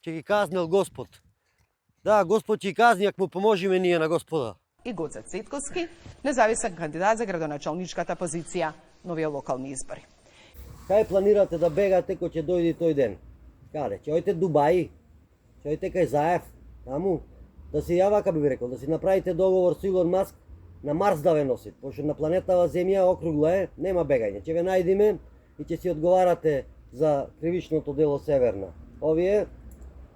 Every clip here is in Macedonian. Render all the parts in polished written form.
ќе ги казнел Господ. Да, Господ ќе казни ако му поможиме ние на Господа. И Гоце Цветковски, независен кандидат за градоначалничката позиција на овие локални избори. Кај планирате да бегате кој ќе дојде тој ден? Каде? Ќе ојте Дубај? Ќе ојте кај Заев? Таму? Да си ја вака би рекол, да си направите договор со Илон Маск на Марс да ве носи, пошто на планетава Земја округла е, нема бегање. Ќе ве најдиме и ќе си одговарате за кривичното дело Северна. Овие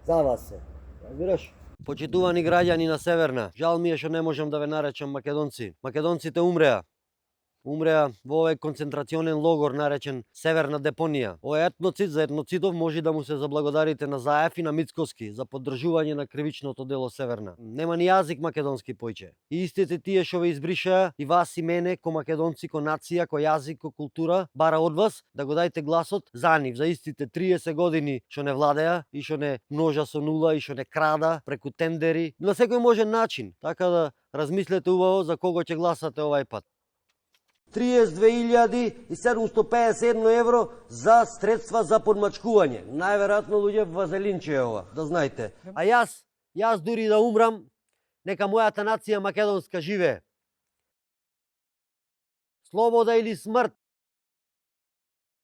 за вас се. Разбираш? Почитувани граѓани на Северна, жал ми е што не можам да ве наречам македонци. Македонците умреа. Умреа во овој концентрационен логор наречен Северна Депонија. Овој етноцид за етноцидов може да му се заблагодарите на Заев и на Мицкоски за поддржување на кривичното дело Северна. Нема ни јазик македонски појче. И истите тие што ве избришаа и вас и мене ко македонци, ко нација, ко јазик, ко култура, бара од вас да го дајте гласот за нив, за истите 30 години што не владеа и што не множа со нула и што не крада преку тендери на секој можен начин. Така да размислете убаво за кого ќе гласате овај пат. 32.751 евро за средства за подмачкување. Најверојатно луѓе вазелинче ова, да знаете. А јас дури да умрам, нека мојата нација македонска живее. Слобода или смрт.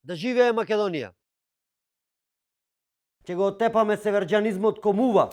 Да живее Македонија. Ќе го отепаме северџанизмот ко мува.